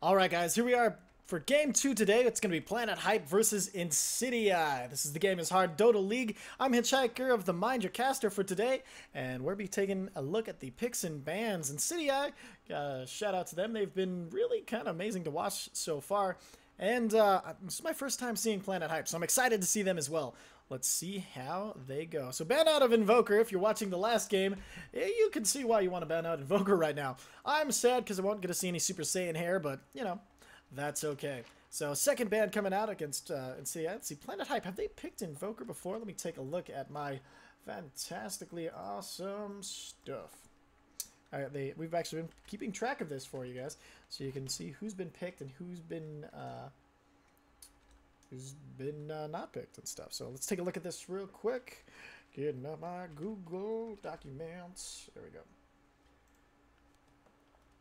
Alright guys, here we are for game 2 today. It's going to be Planet Hype versus Insidi-I. This is the Game is Hard Dota League. I'm Hitchhiker of the Mind Your Caster for today, and we'll be taking a look at the picks and bans. Insidi-I, shout out to them. They've been really kind of amazing to watch so far. And this is my first time seeing Planet Hype, so I'm excited to see them as well. Let's see how they go. So ban out of Invoker. If you're watching the last game, you can see why you want to ban out Invoker right now. I'm sad because I won't get to see any Super Saiyan hair, but, you know, that's okay. So second ban coming out against Insidi-I. Let's see, Planet Hype. Have they picked Invoker before? Let me take a look at my fantastically awesome stuff. We've actually been keeping track of this for you guys, so you can see who's been picked and who's been not picked and stuff. So let's take a look at this real quick. Getting up my Google documents. There we go.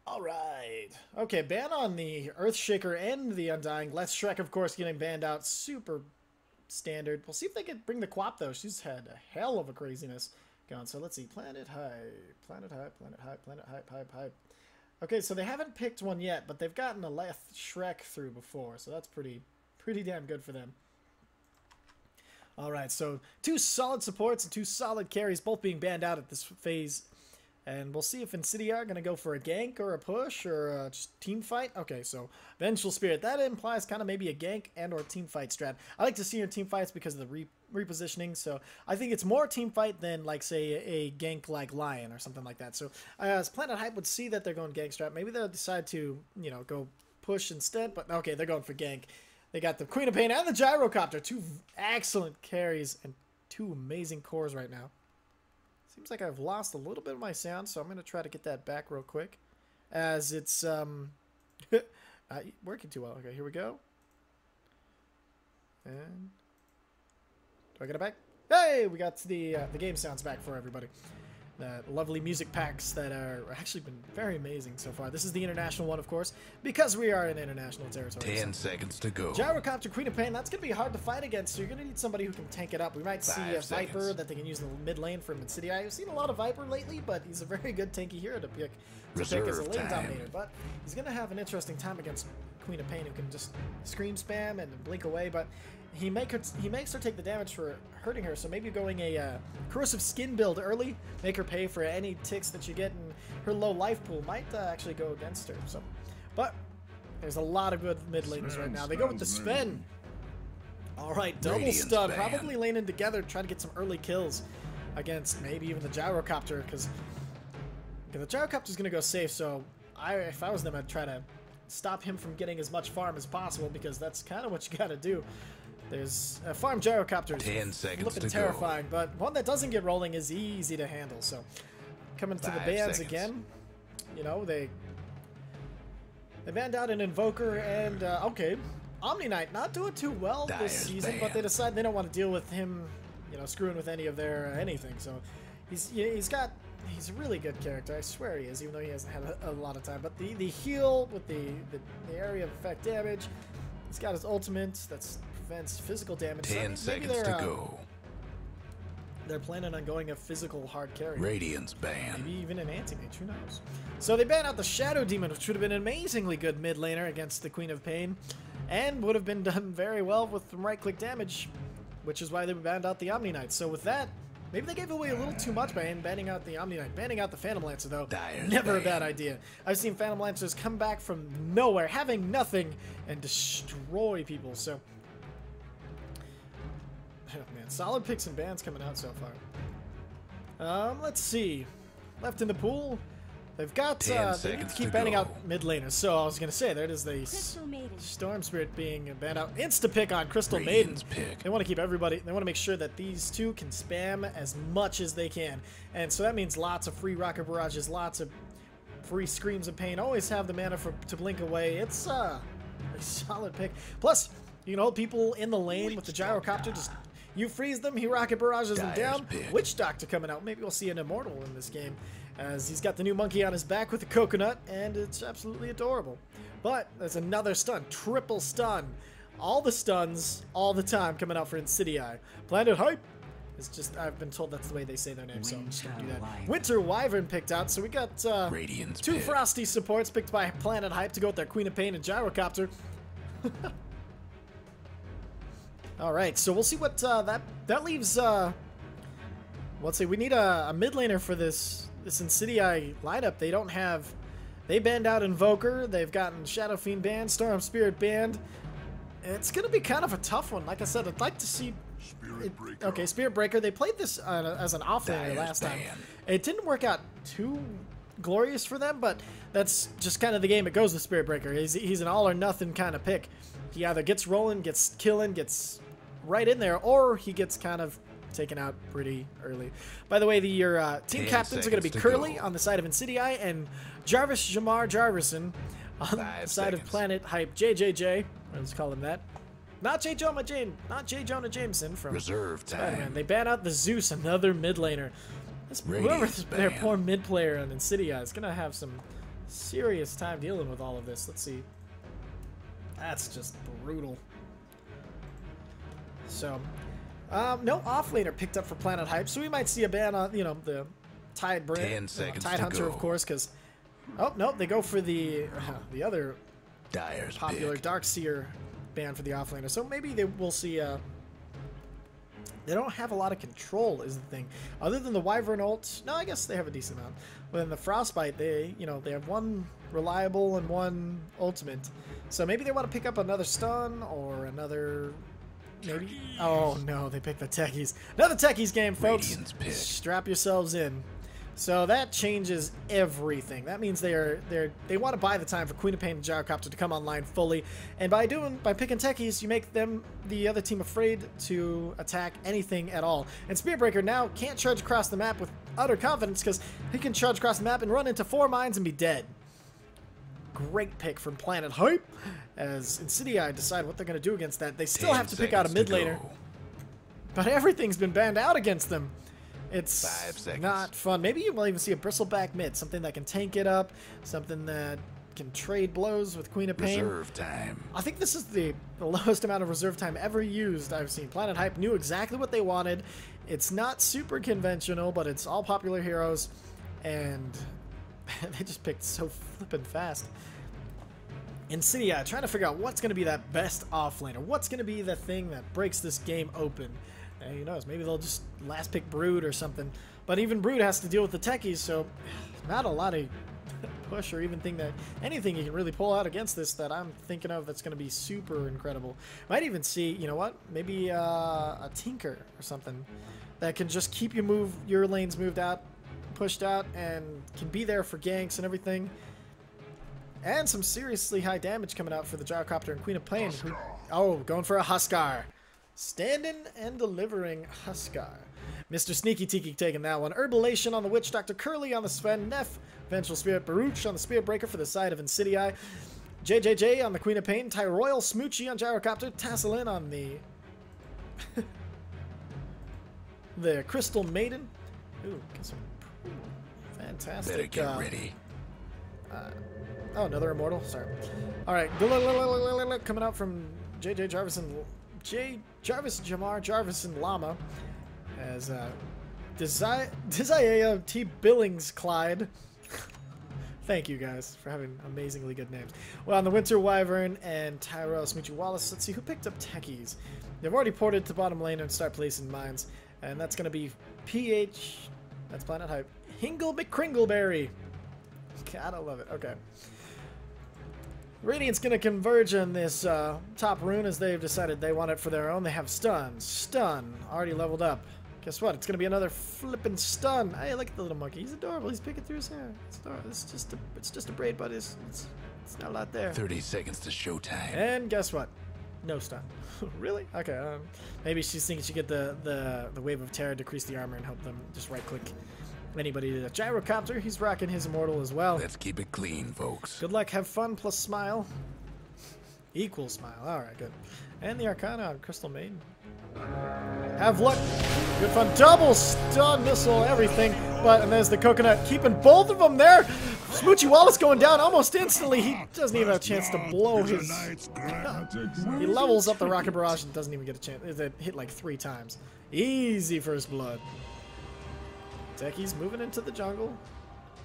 All right. Okay, ban on the Earthshaker and the Undying. Les Shrek, of course, getting banned out. Super standard. We'll see if they can bring the Quap, though. She's had a hell of a craziness going. So let's see. Planet Hype. Planet Hype. Planet Hype. Planet Hype. Hype. Hype. Okay, so they haven't picked one yet, but they've gotten a Les Shrek through before, so that's pretty damn good for them. All right, so two solid supports and two solid carries, both being banned out at this phase. And we'll see if Insidi-I are going to go for a gank or a push or just team fight. Okay, so Vengeful Spirit. That implies kind of maybe a gank and or team fight strat. I like to see your team fights because of the repositioning. So I think it's more team fight than, like, say, a gank like Lion or something like that. So as Planet Hype would see that they're going gank strat, maybe they'll decide to, you know, go push instead. But okay, they're going for gank. They got the Queen of Pain and the Gyrocopter. Two excellent carries and two amazing cores right now. Seems like I've lost a little bit of my sound, so I'm going to try to get that back real quick. As it's not working too well. Okay, here we go. And do I get it back? Hey, we got the game sounds back for everybody. Lovely music packs that are actually been very amazing so far. This is the international one, of course, because we are in international territory. 10 seconds to go. Gyrocopter, Queen of Pain, that's going to be hard to fight against, so you're going to need somebody who can tank it up. We might see a Viper that they can use in the mid lane from Insidi-I. I've seen a lot of Viper lately, but he's a very good tanky hero to pick as a lane dominator. But he's going to have an interesting time against Queen of Pain, who can just scream spam and blink away, but he makes her take the damage for hurting her, so maybe going a Corrosive Skin build early, make her pay for any ticks that you get in her low life pool, might actually go against her. So, but there's a lot of good mid laners right now. They go with the Sven. Alright, double stun, probably laning together, try to get some early kills against maybe even the Gyrocopter, because the Gyrocopter's going to go safe, so if I was them, I'd try to stop him from getting as much farm as possible, because that's kind of what you got to do. There's a farm Gyrocopter. 10 seconds to terrifying, but one that doesn't get rolling is easy to handle. So coming to the bans again, you know, they banned out an Invoker and okay, Omni Knight not doing too well this season, but they decide they don't want to deal with him, you know, screwing with any of their anything. So he's a really good character. I swear he is, even though he hasn't had a lot of time. But the heal with the area of effect damage. He's got his ultimate that prevents physical damage. 10 seconds to go. They're planning on going a physical hard carry. Radiance ban. Maybe even an anti-mage, who knows? So they ban out the Shadow Demon, which would have been an amazingly good mid laner against the Queen of Pain, and would have been done very well with right-click damage, which is why they banned out the Omni Knight. So with that, maybe they gave away a little too much by banning out the Omni Knight. Banning out the Phantom Lancer, though, never a bad idea. I've seen Phantom Lancers come back from nowhere, having nothing, and destroy people, so... Oh, man, solid picks and bans coming out so far. Let's see. Left in the pool, they've got... they keep banning out mid laners, so I was going to say, there it is, the Storm Spirit being banned out. Insta-pick on Crystal Maiden. They want to keep everybody... They want to make sure that these two can spam as much as they can. And so that means lots of free Rocket Barrages, lots of free Screams of Pain. Always have the mana to blink away. It's a solid pick. Plus, you can hold people in the lane with the Gyrocopter. Just you freeze them, he Rocket Barrages them down. Witch Doctor coming out. Maybe we'll see an Immortal in this game, as he's got the new monkey on his back with the coconut, and it's absolutely adorable. But there's another stun. Triple stun. All the stuns, all the time, coming out for Insidi-I. Planet Hype It's just, I've been told that's the way they say their name, so I'm just gonna do that. Winter Wyvern picked out, so we got two Frosty supports picked by Planet Hype to go with their Queen of Pain and Gyrocopter. Alright, so we'll see what that leaves. Let's see, we need a mid laner for this Insidi-I lineup. They don't have. They banned out Invoker. They've gotten Shadow Fiend banned, Storm Spirit banned. It's gonna be kind of a tough one. Like I said, I'd like to see. Okay, Spirit Breaker. They played this as an offlaner last time. It didn't work out too glorious for them, but that's just kind of the game it goes with Spirit Breaker. He's an all or nothing kind of pick. He either gets rolling, gets killing, gets right in there, or he gets kind of taken out pretty early. By the way, your team captains are going to be Curly on the side of Insidi-I and Jarvis Jamar Jarvison on the side of Planet Hype. JJJ, let's call him that. Not J. Jonah Jameson from Reserve Time. They ban out the Zeus, another mid laner. Whoever their poor mid player on Insidi-I is going to have some serious time dealing with all of this. Let's see. That's just brutal. So, no offlaner picked up for Planet Hype, so we might see a ban on, you know, the Tide Brand, Tide Hunter, of course, because oh no, they go for the other Dyer's popular pick. Darkseer ban for the offlaner. So maybe they will see. They don't have a lot of control, is the thing. Other than the Wyvern ult, no, I guess they have a decent amount. But in the Frostbite, they have one reliable and one ultimate. So maybe they want to pick up another stun or another. Maybe. Oh no, they picked the Techies. Another Techies game, folks. Strap yourselves in. So that changes everything. That means they want to buy the time for Queen of Pain and Gyrocopter to come online fully. And by picking Techies, you make the other team afraid to attack anything at all. And Spirit Breaker now can't charge across the map with utter confidence because he can charge across the map and run into 4 mines and be dead. Great pick from Planet Hype. As Insidi-I decide what they're going to do against that. They still have to pick out a mid laner. But everything's been banned out against them. It's not fun. Maybe you will even see a Bristleback mid. Something that can tank it up. Something that can trade blows with Queen of Pain. Reserve time. I think this is the lowest amount of reserve time ever used I've seen. Planet Hype knew exactly what they wanted. It's not super conventional, but it's all popular heroes. And they just picked so flippin' fast. Insidi-I trying to figure out what's going to be that best offlaner. What's going to be the thing that breaks this game open. And who knows, maybe they'll just last pick Brood or something. But even Brood has to deal with the Techies, so not a lot of push or even anything you can really pull out against this that I'm thinking of that's going to be super incredible. Might even see, you know what, maybe a Tinker or something that can just keep your lanes moved out, pushed out, and can be there for ganks and everything. And some seriously high damage coming out for the Gyrocopter and Queen of Pain. Going for a Huskar. Standing and delivering Huskar. Mr. Sneaky Tiki taking that one. Herbalation on the Witch, Dr. Curly on the Sven, Neff, Vengeful Spirit, Baruch on the Spirit Breaker for the side of Insidi-I, JJJ on the Queen of Pain, Tyroyal Smoochie on Gyrocopter, Tasselin on the the Crystal Maiden. Ooh, get some fantastic. Better get ready. Oh, another Immortal. Sorry. All right, coming out from Jarvis Jamar Jarvison Llama as Desire T Billings Clyde. Thank you guys for having amazingly good names. Well, on the Winter Wyvern and Tyrell Smoochie Wallace, let's see who picked up Techies. They've already ported to bottom lane and start placing mines, and that's going to be PH. That's Planet Hype. Hingle McCringleberry. Gotta love it. Okay. Radiant's going to converge on this top rune as they've decided they want it for their own. They have stun. Stun. Already leveled up. Guess what? It's going to be another flippin' stun. Hey, look at the little monkey. He's adorable. He's picking through his hair. It's adorable. It's just a braid, but it's not a lot there. 30 seconds to showtime. And guess what? No stun. Really? Okay. Maybe she's thinking she get the Wave of Terror, decrease the armor, and help them just right-click anybody to the Gyrocopter. He's rocking his Immortal as well. Let's keep it clean, folks. Good luck, have fun, plus smile. Equal smile. Alright, good. And the Arcana on Crystal Maiden. Have luck. Good fun. Double stun missile, everything. And there's the Coconut, keeping both of them there Smoochy Wallace going down almost instantly. He doesn't even have a chance to blow his... He levels up the rocket barrage and doesn't even get a chance. It hit like 3 times. Easy first blood. Techie's moving into the jungle.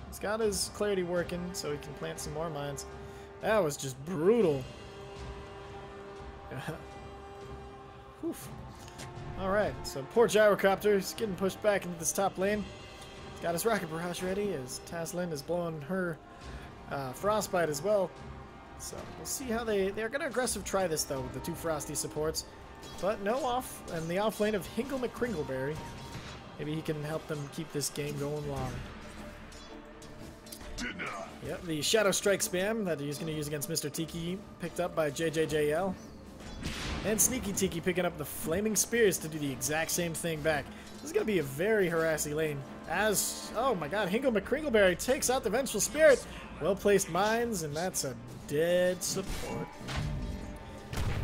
He's got his clarity working so he can plant some more mines. That was just brutal. Oof. Alright, so poor Gyrocopter is getting pushed back into this top lane. He's got his rocket barrage ready as Taslin is blowing her frostbite as well. So we'll see how they're going to aggressive try this though with the 2 Frosty supports. But no off, and the off lane of Hingle McCringleberry. Maybe he can help them keep this game going long. Yep, the Shadow Strike spam that he's going to use against Mr. Tiki picked up by JJJL. And Sneaky Tiki picking up the Flaming Spears to do the exact same thing back. This is going to be a very harassing lane. As, oh my god, Hingle McCringleberry takes out the Vengeful Spirit. Well-placed mines, and that's a dead support.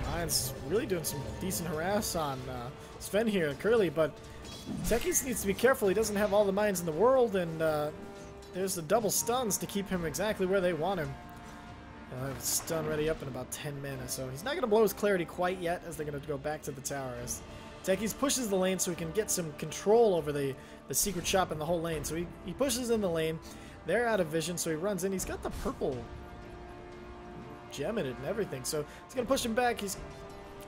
Mines really doing some decent harass on Sven here, Curly, but Techies needs to be careful. He doesn't have all the mines in the world, and there's the double stuns to keep him exactly where they want him. He'll have his stun ready up in about 10 mana, so he's not going to blow his clarity quite yet as they're going to go back to the tower. As Techies pushes the lane so he can get some control over the secret shop in the whole lane. So he pushes in the lane. They're out of vision, so he runs in. He's got the purple gem in it and everything, so he's going to push him back. He's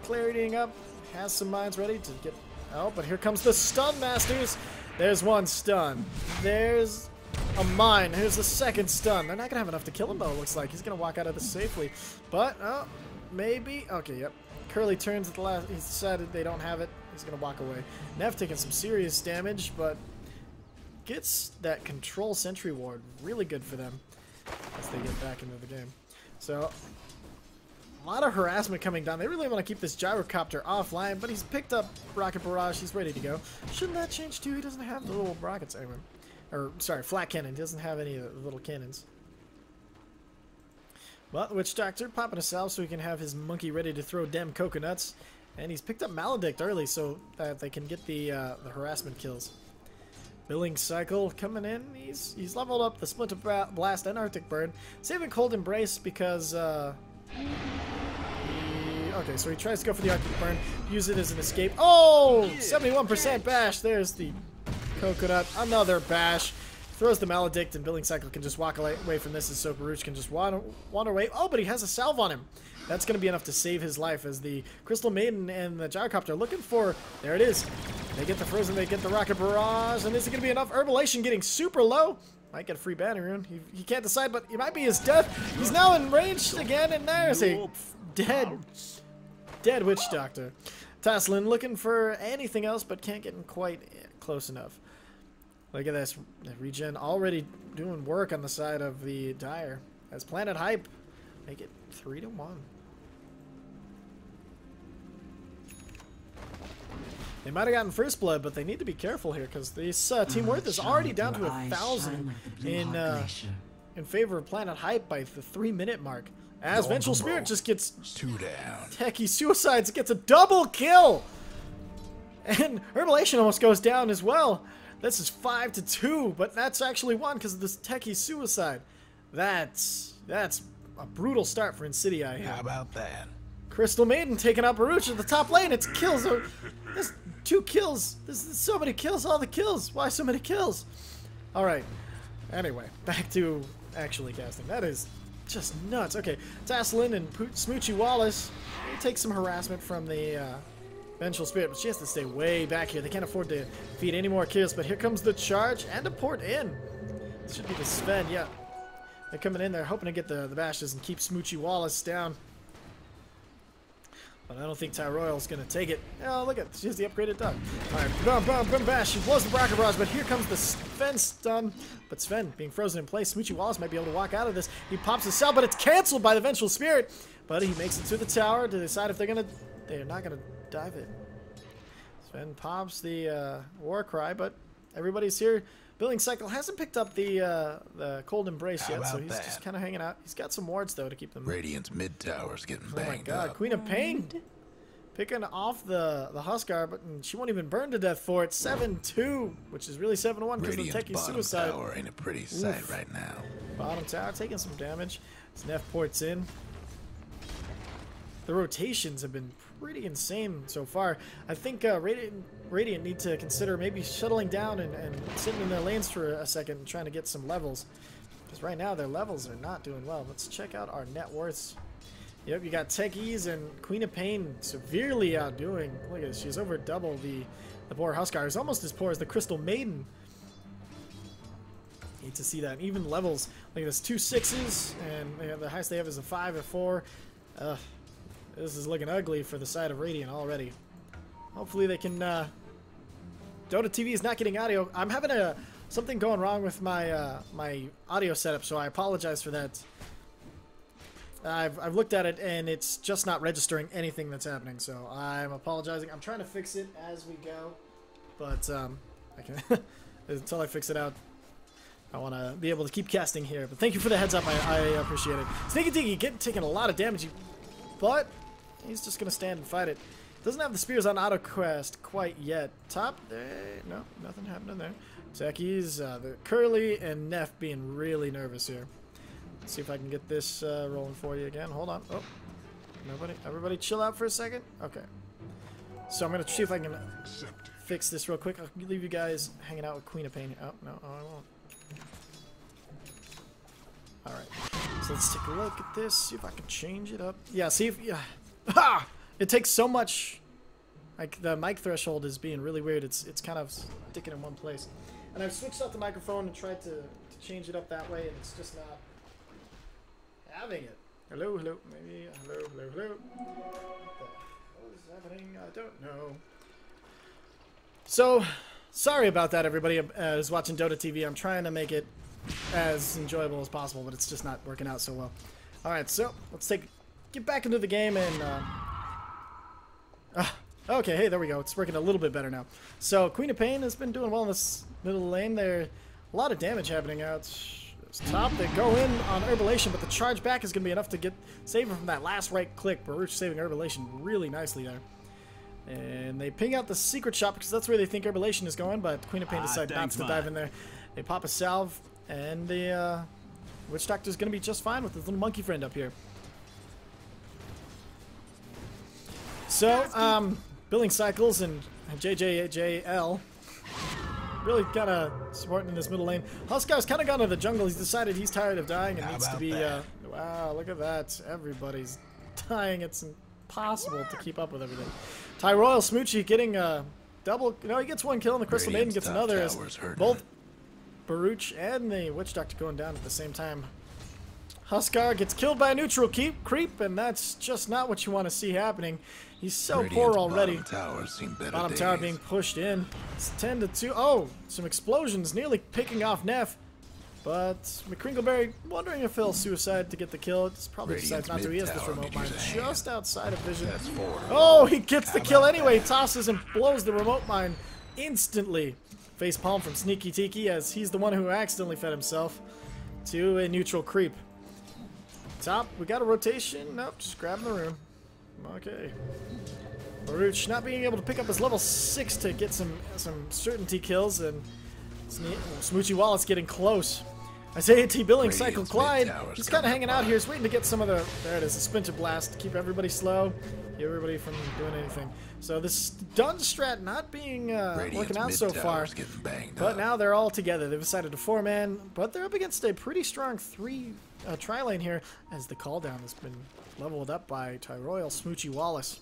claritying up, has some mines ready to get... Oh, but here comes the stun, Masters. There's one stun. There's a mine. Here's the second stun. They're not going to have enough to kill him, though, it looks like. He's going to walk out of this safely. But, oh, maybe. Okay, yep. Curly turns at the last. He's decided they don't have it. He's going to walk away. Nev taking some serious damage, but gets that control sentry ward. Really good for them as they get back into the game. So, a lot of harassment coming down. They really want to keep this Gyrocopter offline, but he's picked up Rocket Barrage. He's ready to go. Shouldn't that change too? He doesn't have the little rockets anyway. Or, sorry, flat cannon. He doesn't have any of the little cannons. Well, the Witch Doctor popping a salve so he can have his monkey ready to throw dem coconuts. And he's picked up Maledict early so that they can get the harassment kills. Billing Cycle coming in. He's leveled up the Splinter Blast and Arctic Burn. Saving Cold Embrace because... okay, so he tries to go for the Arctic Burn. Use it as an escape. Oh! 71% bash. There's the coconut. Another bash. Throws the Maledict, and Billing Cycle can just walk away from this, and Soparuch can just wander away. Oh, but he has a salve on him. That's going to be enough to save his life as the Crystal Maiden and the Gyrocopter are looking for... There it is. They get the Frozen, they get the Rocket Barrage, and is it going to be enough? Herbalation getting super low. Might get a free banner rune. He can't decide, but it might be his death. He's now in range again, and there's a dead Witch Doctor. Taslin looking for anything else, but can't get him quite close enough. Look at this. Regen already doing work on the side of the Dire. As Planet Hype make it 3-1. They might have gotten first blood, but they need to be careful here because this Team Worth is already down to 1,000 in favor of Planet Hype by the 3-minute mark. As Vengeful Spirit just gets 2 down. Techie Suicides gets a double kill, and Herbalation almost goes down as well. This is 5-2, but that's actually 1 because of this Techie Suicide. That's a brutal start for Insidi-I. How about that? Crystal Maiden taking out Baruch at the top lane. It's kills. There's 2 kills. There's so many kills. All the kills. Why so many kills? All right. Anyway, back to actually casting. That is just nuts. Okay, Taslin and Smoochy Wallace take some harassment from the Vengeful Spirit, but she has to stay way back here. They can't afford to feed any more kills, but here comes the charge and a port in. This should be the Sven, yeah. They're coming in there hoping to get the bashes and keep Smoochy Wallace down. But I don't think Tyroyal's going to take it. Oh, look at she has the upgraded dog. Alright, boom, bash. She blows the Rocket Barrage, but here comes the Sven stun. But Sven being frozen in place. Smoochy Wallace might be able to walk out of this. He pops a cell, but it's canceled by the Vengeful Spirit. But he makes it to the tower to decide if they're not going to dive it. Sven pops the War Cry, but everybody's here. Billing Cycle hasn't picked up the Cold Embrace yet, so he's just kind of hanging out. He's got some wards, though, to keep them... Radiant's mid tower's getting banged up. Oh my god, Queen of Pain picking off the Huskar, but she won't even burn to death for it. 7-2, which is really 7-1 because of the Techie Suicide. Tower ain't a pretty sight right now. Bottom tower taking some damage. As Neff ports in. The rotations have been pretty insane so far. I think Radiant need to consider maybe shuttling down and sitting in their lanes for a second and trying to get some levels. Because right now their levels are not doing well. Let's check out our net worths. Yep, you got Techies and Queen of Pain severely outdoing. Look at this, she's over double the poor Huskar. Is almost as poor as the Crystal Maiden. Need to see that. Even levels, like this 2 6s, and the highest they have is a 5 or 4. This is looking ugly for the side of Radiant already. Hopefully they can. Dota TV is not getting audio. I'm having something going wrong with my my audio setup, so I apologize for that. I've looked at it and it's just not registering anything that's happening, so I'm apologizing. I'm trying to fix it as we go, but I can until I fix it out. I want to be able to keep casting here, but thank you for the heads up. I appreciate it. Sneaky Tiki taking a lot of damage, but he's just gonna stand and fight it. Doesn't have the spears on auto quest quite yet. Top there, no, nothing happening there. Techies, the Curly and Neff being really nervous here. Let's see if I can get this rolling for you again. Hold on. Oh, everybody chill out for a second. Okay. So I'm gonna see if I can fix this real quick. I'll leave you guys hanging out with Queen of Pain. Oh no, I won't. All right. So let's take a look at this. See if I can change it up. Yeah. See if ha! It takes so much. Like the mic threshold is being really weird. It's kind of sticking in one place. And I've switched out the microphone and tried to change it up that way, and it's just not having it. Hello, maybe hello. What the hell is happening? I don't know. So, sorry about that, everybody who's watching Dota TV. I'm trying to make it as enjoyable as possible, but it's just not working out so well. All right, so let's get back into the game and. Okay, hey, there we go. It's working a little bit better now. So, Queen of Pain has been doing well in this middle lane there. A lot of damage happening out. Top, they go in on Herbalation, but the charge back is going to be enough to save him from that last right click. Baruch saving Herbalation really nicely there. And they ping out the secret shop because that's where they think Herbalation is going, but Queen of Pain decides not to dive in there. They pop a salve, and the Witch Doctor's going to be just fine with his little monkey friend up here. So, Billing Cycles and JJL really kind of supporting in this middle lane. Huskar's kind of gone to the jungle. He's decided he's tired of dying and needs to be... wow, look at that. Everybody's dying. It's impossible to keep up with everything. Tyroyal Smoochie getting a double... You know, he gets one kill and the Crystal Maiden gets another. As both Baruch and the Witch Doctor going down at the same time. Huskar gets killed by a neutral creep, and that's just not what you want to see happening. He's so poor already. Bottom tower being pushed in. It's 10-2. Oh, some explosions nearly picking off Neff. But McCringleberry wondering if he'll suicide to get the kill. It's probably decides not to. He has this remote mine just outside of vision. Oh, he gets the kill anyway. Tosses and blows the remote mine instantly. Face palm from Sneaky Tiki as he's the one who accidentally fed himself to a neutral creep. Top, we got a rotation. Nope, just grabbing the room. Okay. Baruch not being able to pick up his level 6 to get some certainty kills, and Smoochie Wallace getting close. Isaiah T. Billing Cycle Clyde. He's kind of hanging out here. He's waiting to get some of the... There it is, a Splinter Blast. Keep everybody slow. Keep everybody from doing anything. So this Dun strat not being working out so far. But now they're all together. They've decided to 4-man, but they're up against a pretty strong 3 tri-lane here as the call down has been leveled up by Tyroyal Smoochie Wallace.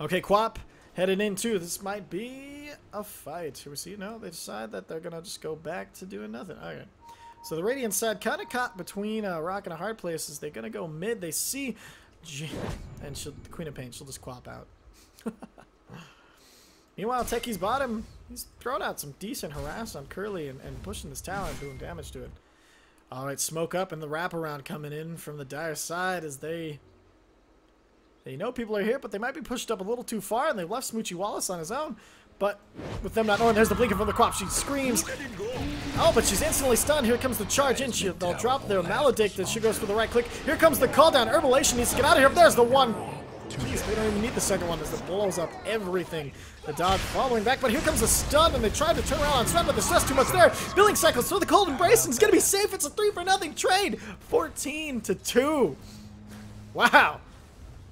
Okay, Quap headed into this might be a fight. Here we see no, they decide that they're gonna just go back to doing nothing. Okay, so the Radiant side kind of caught between a rock and a hard place. They're gonna go mid. They see and the Queen of Pain. She'll just Quap out. Meanwhile, Techie's bottom, he's thrown out some decent harass on Curly and pushing this tower and doing damage to it. Alright, smoke up and the wraparound coming in from the Dire side as they know people are here, but they might be pushed up a little too far, and they've left Smoochie Wallace on his own. But with them not knowing, there's the blinking from the Quap. She screams. Oh, but she's instantly stunned. Here comes the charge in. They'll drop their Maledict as she goes for the right click. Here comes the call down. Herbalation needs to get out of here. There's the one. Jeez, they don't even need the second one as it blows up everything. The dog following back, but here comes a stun, and they tried to turn around on Sven, but there's just too much there. Billing cycles through the cold embrace, and he's gonna be safe. It's a 3-for-0 trade. 14-2. Wow.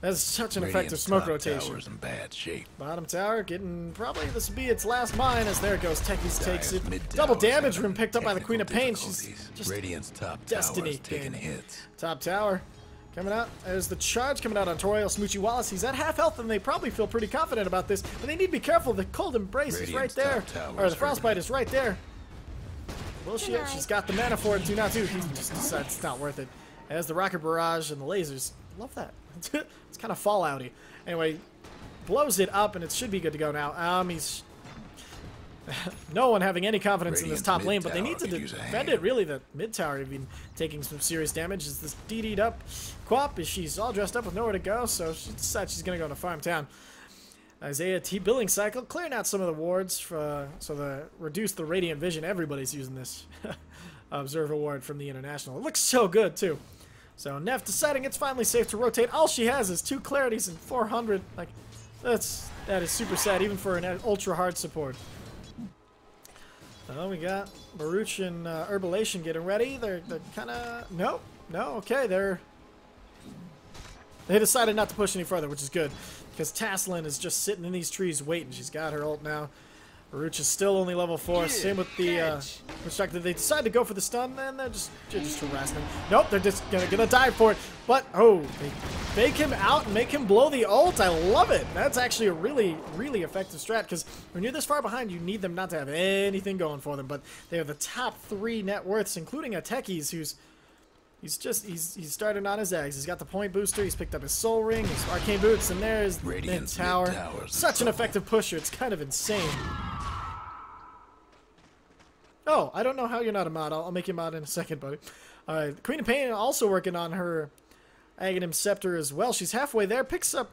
That's such an effective smoke rotation. Tower's in bad shape. Bottom tower getting, probably this will be its last mine, as there it goes. Techies takes it. Double damage room picked up by the Queen of Pain. She's just Radiant's top destiny tower's taking hits. Top tower coming out. There's the charge coming out on Toriel Smoochie Wallace. He's at half health, and they probably feel pretty confident about this, but they need to be careful. The cold embrace is right there. Or the frostbite is right there. Will she? She's got the mana for it. Do not do. He just decides it's not worth it. As the rocket barrage and the lasers. Love that. It's kind of Fallout-y. Anyway, blows it up, and it should be good to go now. He's no one having any confidence in this top lane, but they need to defend it. Really, the mid tower have been taking some serious damage. Is this DD'd up Quap? She's all dressed up with nowhere to go, so she decides she's gonna go to Farm Town. Isaiah T billing cycle, clearing out some of the wards for, so the reduce the radiant vision. Everybody's using this observer ward from the international. It looks so good too. So Neff deciding it's finally safe to rotate. All she has is 2 clarities and 400. Like, that is super sad, even for an ultra hard support. Oh, we got Baruch and Herbalation getting ready. They're kind of no, okay. They decided not to push any further, which is good, because Tasselin is just sitting in these trees waiting. She's got her ult now. Baruch is still only level 4. Same with the Witch Doctor. They decide to go for the stun, and they're just harassing him. Nope, they're just gonna dive for it. But oh, they fake him out and make him blow the ult. I love it. That's actually a really, really effective strat, because when you're this far behind, you need them not to have anything going for them. But they are the top 3 net worths, including a Techies, who's he's starting on his eggs. He's got the point booster. He's picked up his soul ring, his arcane boots, and there's the mid tower. Such an effective pusher. It's kind of insane. Oh, I don't know how you're not a mod. I'll make you a mod in a second, buddy. Alright, Queen of Pain also working on her Aghanim Scepter as well. She's halfway there, picks up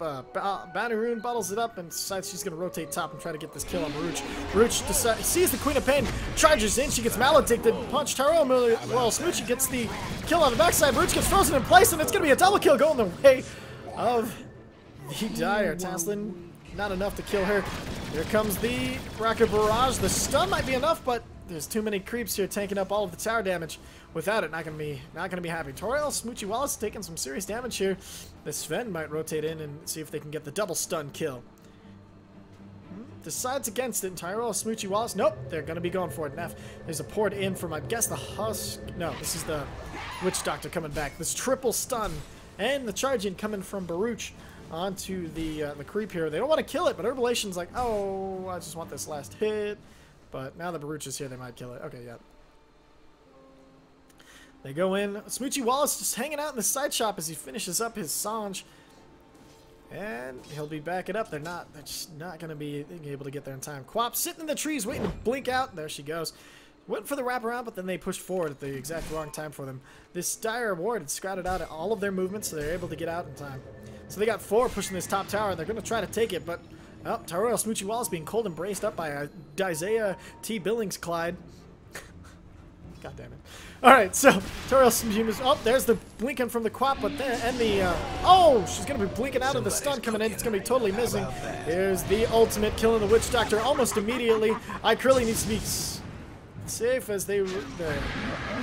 Banner Rune, bottles it up, and decides she's going to rotate top and try to get this kill on Baruch. Baruch sees the Queen of Pain, charges in, she gets maledicted, punch Tyrell, well, Smoochie gets the kill on the backside, Baruch gets frozen in place, and it's going to be a double kill going the way of the Dire. Tasselin, not enough to kill her. Here comes the Rocket Barrage. The stun might be enough, but there's too many creeps here tanking up all of the tower damage. Without it, not gonna be happy. Toriel Smoochie Wallace taking some serious damage here. The Sven might rotate in and see if they can get the double stun kill. Decides against it. Toriel Smoochie Wallace. Nope, they're gonna be going for it. Neff. There's a port in from, I guess, the Husk. No, this is the Witch Doctor coming back. This triple stun and the charge in coming from Baruch onto the creep here. They don't want to kill it, but Herbalation's like, oh, I just want this last hit. But now that Baruch is here, they might kill it. Okay, yeah. They go in. Smoochie Wallace just hanging out in the side shop as he finishes up his Sange. And he'll be backing up. They're just not going to be able to get there in time. Quap sitting in the trees waiting to blink out. There she goes. Went for the wraparound, but then they pushed forward at the exact wrong time for them. This Dire ward had scouted out all of their movements, so they're able to get out in time. So they got 4 pushing this top tower. They're going to try to take it, but oh, Toriel Smoochie Wallace being cold embraced up by Isaiah T. Billings Clyde. God damn it. Alright, so Toriel Smoochie, oh, there's the blinking from the Quap, but then, and the, oh, she's going to be blinking out of the stun coming in. It's going to be totally missing. There's the ultimate killing the Witch Doctor almost immediately. iCurly needs to be safe as they,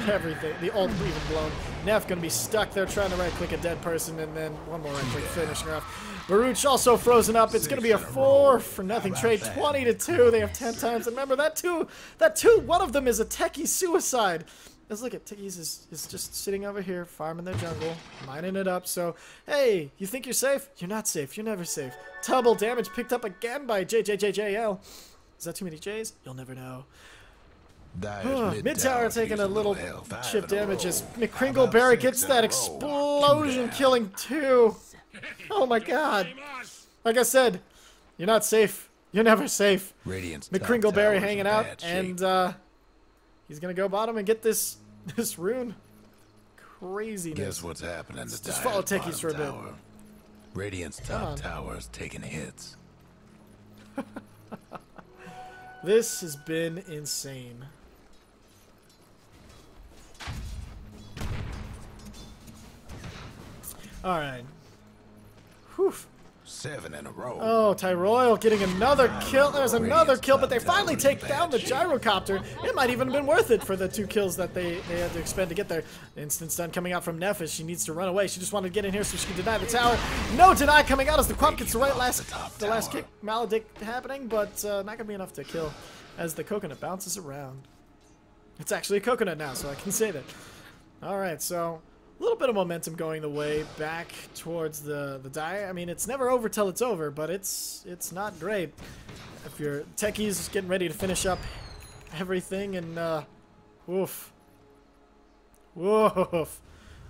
everything, the ult even blown. Neff going to be stuck there trying to right-click a dead person, and then one more right-click finishing her off. Baruch also frozen up. It's going to be a 4-for-0 trade, 20-2. They have 10 times. And remember, that two, one of them is a techie suicide. Let's look at Techies is just sitting over here, farming their jungle, mining it up. So, hey, you think you're safe? You're not safe. You're never safe. Double damage picked up again by JJJJL. Is that too many J's? You'll never know. Mid tower taking a little chip damage as McCringleberry gets that explosion, killing 2. Oh my god. Like I said, you're not safe. You're never safe. McCringleberry hanging out, and he's gonna go bottom and get this rune. Craziness. Guess what's happening to just follow Techies for a bit. Radiant's top tower is taking hits. This has been insane. Alright. Whew. 7 in a row. Oh, Tyroil getting another kill. There's another kill, but they finally take down the gyrocopter. It might even have been worth it for the 2 kills that they had to expend to get there. Instant stun coming out from Neff as she needs to run away. She just wanted to get in here so she can deny the tower. No deny coming out as the Quap gets the last kick. Maledict happening, but not going to be enough to kill as the coconut bounces around. It's actually a coconut now, so I can say that. All right, so a little bit of momentum going the way back towards the die. I mean, it's never over till it's over, but it's not great. If your techies getting ready to finish up everything, and woof. All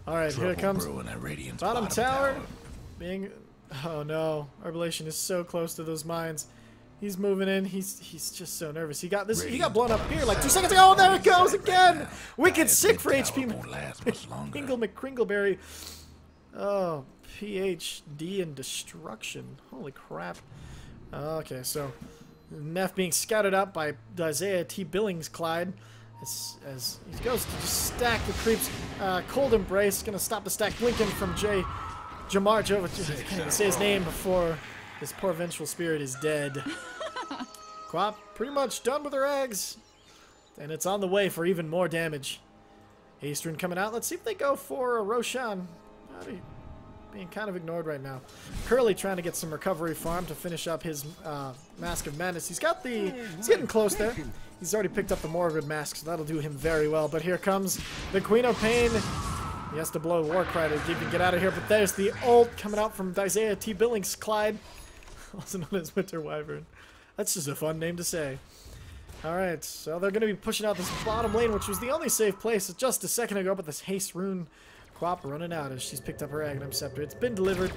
right, here it comes. Bottom tower. Being, oh no, Arbalation is so close to those mines. He's moving in. He's just so nervous. He got this. He got blown up here like 2 seconds ago. Oh, there it goes again. Wicked sick for HP. Kringle McCringleberry. Oh, PhD in destruction. Holy crap. Okay, so Neff being scouted up by Isaiah T. Billings Clyde. As he goes to just stack the creeps. Cold Embrace gonna stop the stack. Blinken from Jamar Jova. I can't even say his name before this poor vengeful spirit is dead. Quap pretty much done with her eggs. And it's on the way for even more damage. Hastrun coming out. Let's see if they go for Roshan. Being kind of ignored right now. Curly trying to get some recovery farm to finish up his Mask of Madness. He's getting close there. He's already picked up the Morbid Mask, so that'll do him very well. But here comes the Queen of Pain. He has to blow Warcry to even get out of here. But there's the ult coming out from Isaiah T. Billings Clyde. Also known as Winter Wyvern. That's just a fun name to say. Alright, so they're going to be pushing out this bottom lane, which was the only safe place just a second ago, but this haste rune Quap running out as she's picked up her Aghanim Scepter. It's been delivered.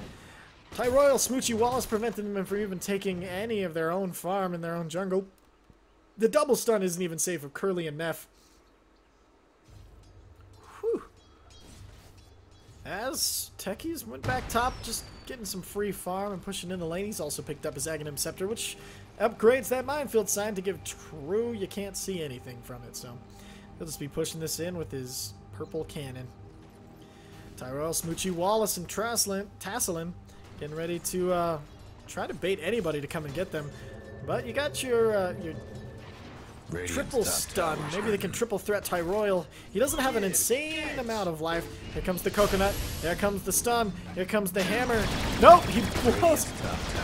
Tyroil Smoochie Wallace prevented them from even taking any of their own farm in their own jungle. The double stun isn't even safe of Curly and Neff. Whew. As Techies went back top, just getting some free farm and pushing in the lane. He's also picked up his Aghanim Scepter, which upgrades that minefield sign to give true you can't see anything from it. So he'll just be pushing this in with his purple cannon. Tyroil, Smoochie, Wallace, and Tasselin getting ready to try to bait anybody to come and get them. But you got your triple stun. Maybe they can triple threat Tyroil. He doesn't have an insane amount of life. Here comes the coconut. There comes the stun. Here comes the hammer. Nope, he blows.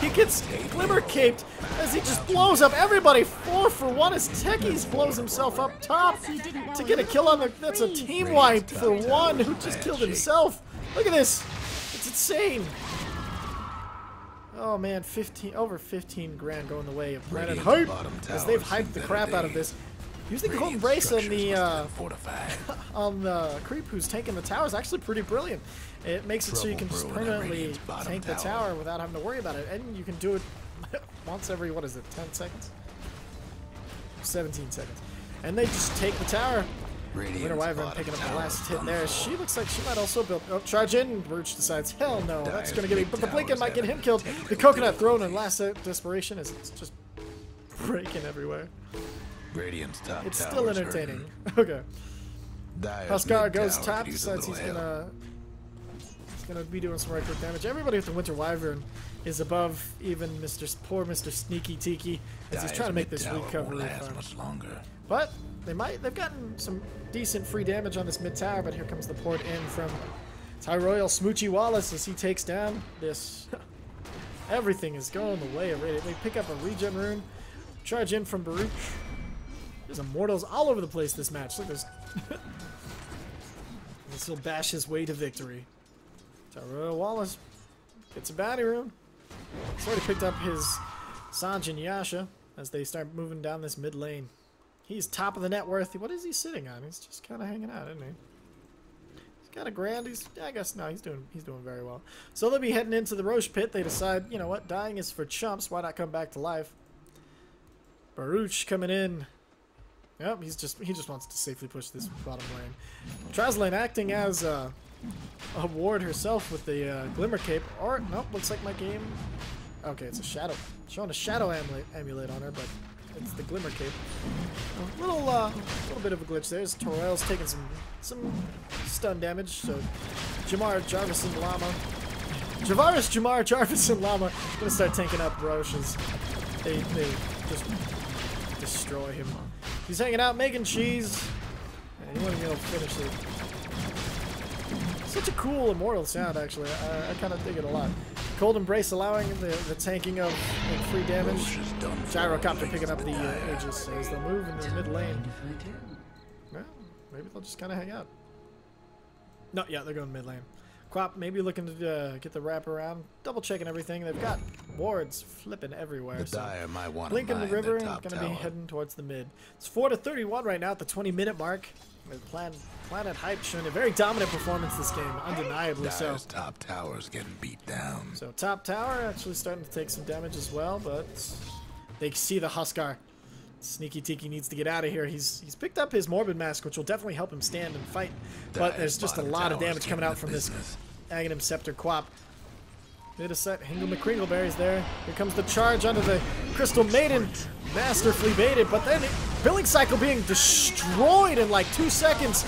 He gets glimmer caped as he just blows up everybody. 4 for 1 as Techies blows himself up top to get a kill on the. That's a team wipe for 1 who just killed himself. Look at this. It's insane. Oh man, over 15 grand going the way of Planet Hype, as they've hyped the crap out of this. Using Cold Embrace on the creep who's taking the tower is actually pretty brilliant. It makes it so you can just permanently tank the tower without having to worry about it, and you can do it once every, what is it, 10 seconds? 17 seconds. And they just take the tower. Winter Wyvern picking up the last hit there. She looks like she might also build. Oh, charge in. Baruch decides, hell no, that's going to get me. But the Blinken might get him killed. The coconut thrown in last desperation as it's just breaking everywhere. It's still entertaining. Okay. Huskar goes top, decides he's gonna be doing some right quick damage. Everybody with the Winter Wyvern is above even poor Mr. Sneaky Tiki as he's trying to make this recovery farm. But they've gotten some decent free damage on this mid tower, but here comes the port in from Tyroil Smoochie Wallace as he takes down this. Everything is going the way of it. They pick up a regen rune, charge in from Baruch. There's immortals all over the place this match. Look, there's. This will bash his way to victory. Tyroil Wallace gets a bounty rune. He's already picked up his Sanj and Yasha as they start moving down this mid lane. He's top of the net worth. What is he sitting on? He's just kind of hanging out, isn't he? He's got a grand. I guess no. He's doing very well. So they'll be heading into the Roche pit. They decide, you know what? Dying is for chumps. Why not come back to life? Baruch coming in. Yep, he just wants to safely push this bottom lane. Traslane acting as a ward herself with the Glimmer Cape. Or nope, looks like my game. Okay, it's a shadow. Showing a shadow amulet on her, but it's the Glimmer Cape. A little bit of a glitch there. Tyroil's taking some stun damage. So Jamar, Jarvis, and Llama Javaris, Jamar, Jarvis, and Llama gonna start tanking up Roche's. They just destroy him. He's hanging out making cheese. And he won't even be able to finish it. Such a cool immortal sound, actually. I kind of dig it a lot. Cold Embrace allowing the tanking of free damage. Gyrocopter picking up the Aegis as they'll move in the mid lane. Well, maybe they'll just kind of hang out. No, yeah, they're going mid lane. Quap maybe looking to get the wrap around, double checking everything. They've got wards flipping everywhere. The Dire might want Blink in the river and top going to be tower. heading towards the mid. It's 4-31 right now at the 20-minute mark. With Planet Hype showing a very dominant performance this game, undeniably so. Dire's top tower's getting beat down. So top tower actually starting to take some damage as well, but they see the Huskar. Sneaky Tiki needs to get out of here. He's picked up his Morbid Mask, which will definitely help him stand and fight. But there's just a lot of damage coming out from this Aghanim Scepter Quap. Mid a set, Hingle McCringleberry's there. Here comes the charge onto the Crystal Maiden. Masterfully baited, but then Billing Cycle being destroyed in like 2 seconds.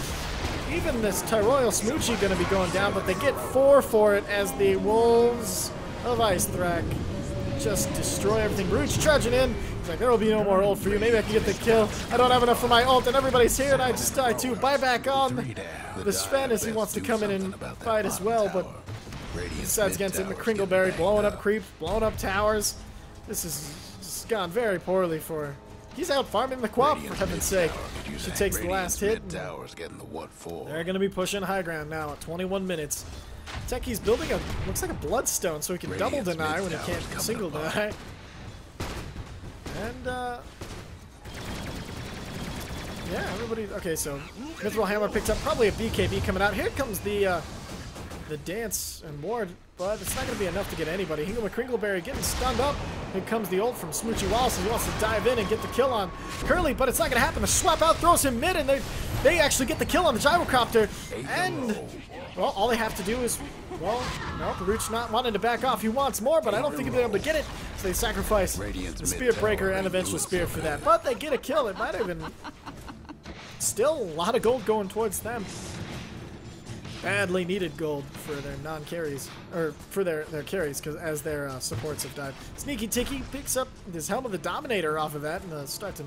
Even this Tyroyal Smoochie gonna be going down, but they get 4 for it as the Wolves of Ice Thrak just destroy everything. Baruch charging in. He's like, there will be no more ult for you. Maybe I can get the kill. I don't have enough for my ult, and everybody's here, and I just died too. Buy back on. The Sven as he wants to come in and fight as well, but he decides against it. McCringleberry blowing up creeps, blowing up towers. This is just gone very poorly for... He's out farming the Quap, for heaven's sake. She takes the last hit. They're going to be pushing high ground now at 21 minutes. Techie's building a, looks like a Bloodstone, so he can double deny when he can't single deny. And, yeah, everybody, okay, so Mithril Hammer picked up probably a BKB coming out. Here comes the dance and ward, but it's not going to be enough to get anybody. Hingle McCringleberry getting stunned up. Here comes the ult from Smoochie Wallace. He wants to dive in and get the kill on Curly, but it's not going to happen. The swap out throws him mid, and they actually get the kill on the Gyrocopter. And, well, all they have to do is, well, no, Baruch not wanting to back off. He wants more, but I don't think he'll be able to get it. So they sacrifice the Spirit Breaker and eventual Spirit for that. But they get a kill. It might have been still a lot of gold going towards them. Badly needed gold for their non-carries, or for their carries, because as their supports have died. Sneaky Tiki picks up this Helm of the Dominator off of that and start to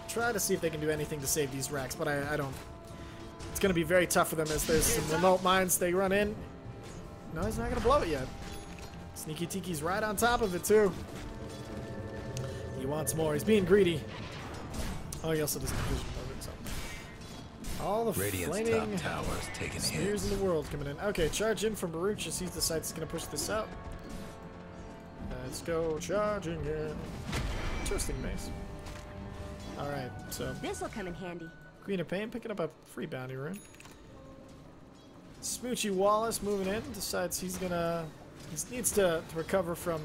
try to see if they can do anything to save these racks, but I don't. It's going to be very tough for them as there's some remote mines they run in. No, he's not going to blow it yet. Sneaky Tiki's right on top of it, too. He wants more. He's being greedy. Oh, he also doesn't vision of it, so. All the flaming spears in the world coming in. Okay, charge in from Baruch as he decides he's going to push this out. Let's go charging in. Interesting mace. Alright, so. This'll come in handy. Queen of Pain picking up a free bounty rune. Smoochie Wallace moving in, decides he needs to recover from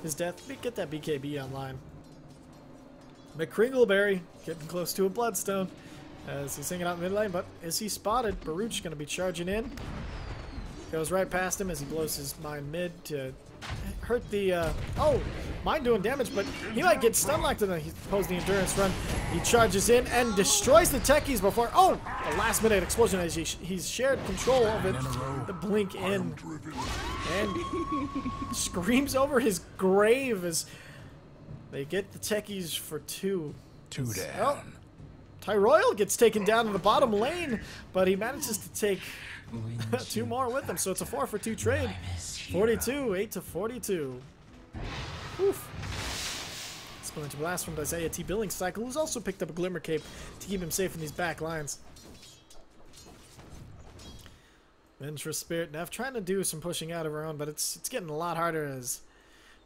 his death. Get that BKB online. McCringleberry getting close to a Bloodstone as he's hanging out in mid lane, but is he spotted? Baruch going to be charging in. Goes right past him as he blows his mine mid to hurt the, oh, mine doing damage, but he might get stun locked and he pulls the endurance run. He charges in and destroys the techies before, oh, a last minute explosion as he's shared control of it. The blink in and screams over his grave as they get the techies for 2. 2 down. Oh, Tyroyal gets taken down in the bottom lane, but he manages to take 2 more with him, so it's a 4 for 2 trade. 42, 8 to 42. Oof. Splinter Blast from Isaiah T. Billing Cycle, who's also picked up a Glimmer Cape to keep him safe in these back lines. Ventress Spirit Neff trying to do some pushing out of her own, but it's getting a lot harder as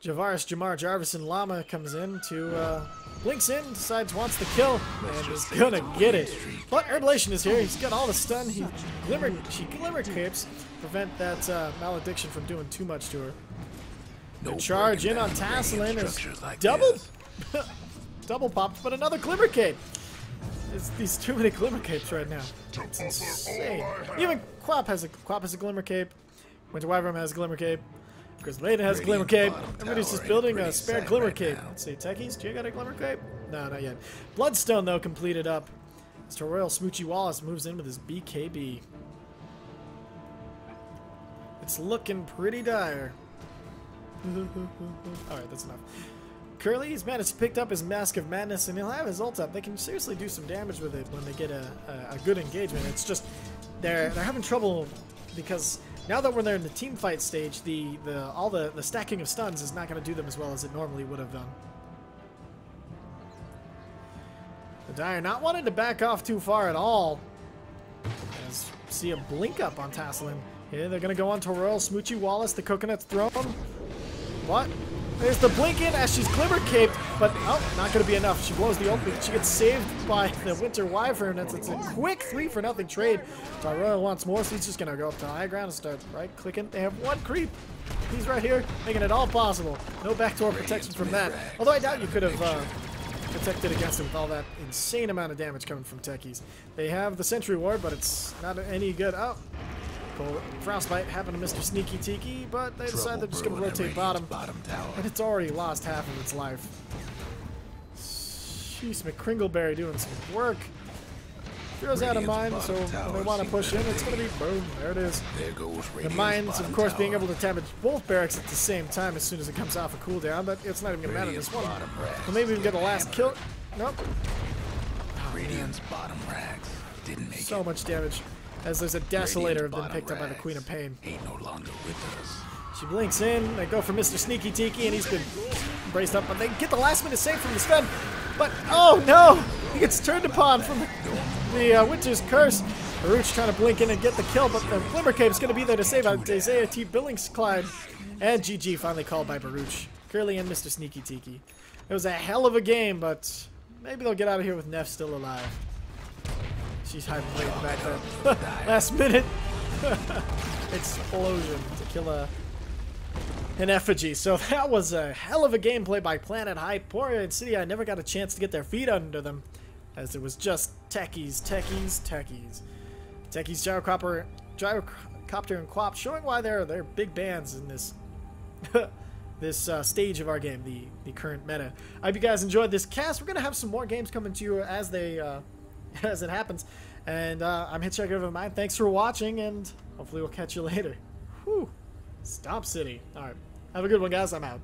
Javaris, Jamar, Jarvis, and Llama comes in to, blinks in, decides wants the kill, and is gonna get it. But Herbalation is here, he's got all the stun, she Glimmer Capes, prevent that malediction from doing too much to her. The charge in on Tasselin is double popped, but another Glimmer Cape. It's these too many Glimmer Capes right now. It's insane. Even Quap has a Glimmer Cape. Winter Wyvern has a Glimmer Cape. Chris Maiden has a Glimmer Cape. Everybody's just building a spare Glimmer Cape. Let's see, Techies, do you got a Glimmer Cape? No, not yet. Bloodstone, though, completed up. Mr. Royal Smoochie Wallace moves in with his BKB. It's looking pretty dire. Alright, that's enough. Curly's managed to pick up his Mask of Madness, and he'll have his ult up. They can seriously do some damage with it when they get a good engagement. It's just they're having trouble because now that we're there in the team fight stage, all the stacking of stuns is not going to do them as well as it normally would have done. The Dire not wanting to back off too far at all. As see a blink up on Tasselin. Here they're going to go on to Royal Smoochie Wallace. The coconut's thrown. What? There's the blink in as she's glimmer caped, but oh, not going to be enough. She blows the ult, but she gets saved by the Winter Wyvern. It's a quick 3-for-0 trade. Tyrell wants more, so he's just going to go up to high ground and start right-clicking. They have one creep. He's right here, making it all possible. No backdoor protection from that. Although I doubt you could have protected against it with all that insane amount of damage coming from techies. They have the Sentry Ward, but it's not any good. Oh. Cool. Frostbite happened to Mr. Sneaky Tiki, but they decide they're just going to rotate bottom. And it's already lost half of its life. Jeez, McCringleberry doing some work. Throws out a mine, so when they want to push in, it's going to be boom. There it is. The mines, of course, being able to damage both barracks at the same time as soon as it comes off a cooldown, but it's not even going to matter this one. Well, maybe we can get the last kill. Nope. Radiant's bottom rags didn't make so much damage. As there's a Desolator of them picked up by the Queen of Pain. Ain't no longer with us. She blinks in. They go for Mr. Sneaky Tiki, and he's been braced up. But they get the last minute save from the stun. But, oh no! He gets turned upon from the Winter's Curse. Baruch trying to blink in and get the kill, but the Glimmer Cape is going to be there to save out Isaiah T. Billingskleid. And GG finally called by Baruch. Curly and Mr. Sneaky Tiki. It was a hell of a game, but maybe they'll get out of here with Neff still alive. She's hiding back there. Last minute explosion to kill an effigy. So that was a hell of a gameplay by Planet Hype. Poor Insidi-I never got a chance to get their feet under them, as it was just techies. Techies, Gyrocopter, and Quap, showing why they're big bands in this this stage of our game, the current meta. I hope you guys enjoyed this cast. We're gonna have some more games coming to you as they as it happens. And I'm Hitchhiker of Mine. Thanks for watching, and hopefully we'll catch you later. Whew. Stomp City. Alright. Have a good one, guys. I'm out.